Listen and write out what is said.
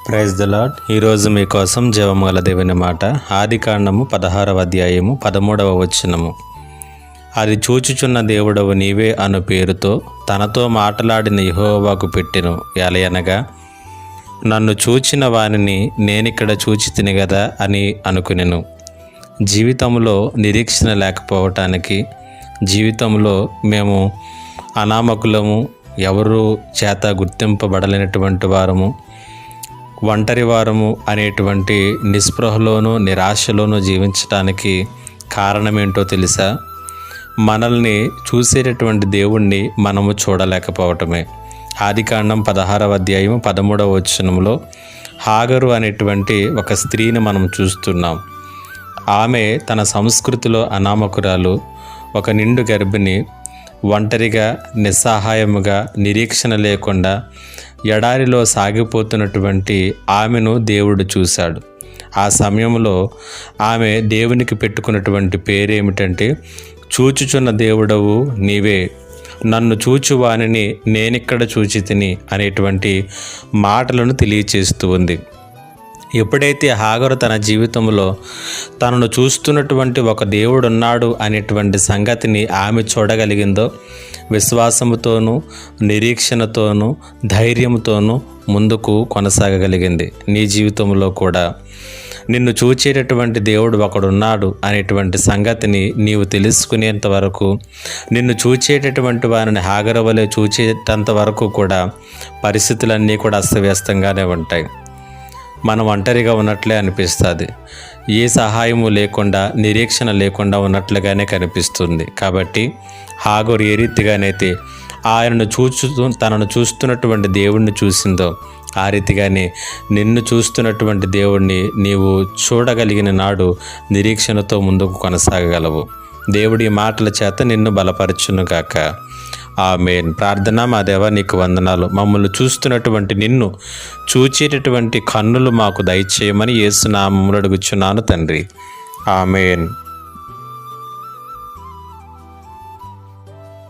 Praise the lord. ఈరోజు మీకోసం జీవముగల దేవుని మాట, ఆదికాండము 16వ అధ్యాయము 13వ వచనము. అది చూచుచున్న దేవుడవు నీవే అను పేరుతో తనతో మాట్లాడిన యెహోవాకు పెట్టెను. ఎలయనగా, నన్ను చూచిన వానిని నేనిక్కడ చూచి తిని గదా అని అనుకునెను. జీవితంలో నిరీక్షణ లేకపోవటానికి, జీవితంలో మేము అనామకులము, ఎవరు చేత గుర్తింపబడలేనటువంటి వారము, ఒంటరి వారము అనేటువంటి నిస్పృహలోనూ నిరాశలోనూ జీవించడానికి కారణమేంటో తెలుసా? మనల్ని చూసేటటువంటి దేవుణ్ణి మనము చూడలేకపోవటమే. ఆదికాండం 16వ అధ్యాయం 13వ వచనంలో హాగరు అనేటువంటి ఒక స్త్రీని మనం చూస్తున్నాం. ఆమె తన సంస్కృతిలో అనామకురాలు, ఒక నిండు గర్భిణి, ఒంటరిగా, నిస్సహాయముగా, నిరీక్షణ లేకుండా ఎడారిలో సాగిపోతున్నటువంటి ఆమెను దేవుడు చూశాడు. ఆ సమయంలో ఆమె దేవునికి పెట్టుకున్నటువంటి పేరేమిటంటే, చూచుచున్న దేవుడవు నీవే, నన్ను చూచువానిని నేనిక్కడ చూచి తిని అనేటువంటి మాటలను తెలియచేస్తూ ఉంది. ఎప్పుడైతే హాగరు తన జీవితంలో తనను చూస్తున్నటువంటి ఒక దేవుడు ఉన్నాడు అనేటువంటి సంగతిని ఆమె చూడగలిగిందో, విశ్వాసముతోనూ, నిరీక్షణతోనూ, ధైర్యంతోనూ ముందుకు కొనసాగగలిగింది. నీ జీవితంలో కూడా నిన్ను చూచేటటువంటి దేవుడు ఒకడున్నాడు అనేటువంటి సంగతిని నీవు తెలుసుకునేంత వరకు, నిన్ను చూచేటటువంటి వారిని హాగరు వలె చూచేటంత వరకు కూడా పరిస్థితులన్నీ కూడా అస్తవ్యస్తంగానే ఉంటాయి. మనం ఒంటరిగా ఉన్నట్లే అనిపిస్తుంది. ఏ సహాయము లేకుండా, నిరీక్షణ లేకుండా ఉన్నట్లుగానే కనిపిస్తుంది. కాబట్టి హాగరు ఏ రీతిగానైతే తనను చూస్తున్నటువంటి దేవుణ్ణి చూసిందో, ఆ రీతిగానే నిన్ను చూస్తున్నటువంటి దేవుణ్ణి నీవు చూడగలిగిన నాడు నిరీక్షణతో ముందుకు కొనసాగగలవు. దేవుడి మాటల చేత నిన్ను బలపరచునుగాక. ఆమేన్. ప్రార్థన. మా దేవా, నీకు వందనాలు. మమ్మల్ని చూస్తున్నటువంటి నిన్ను చూచేటటువంటి కన్నులు మాకు దయచేయమని యేసు నామములో అడుగుచున్నాను తండ్రి. ఆమేన్.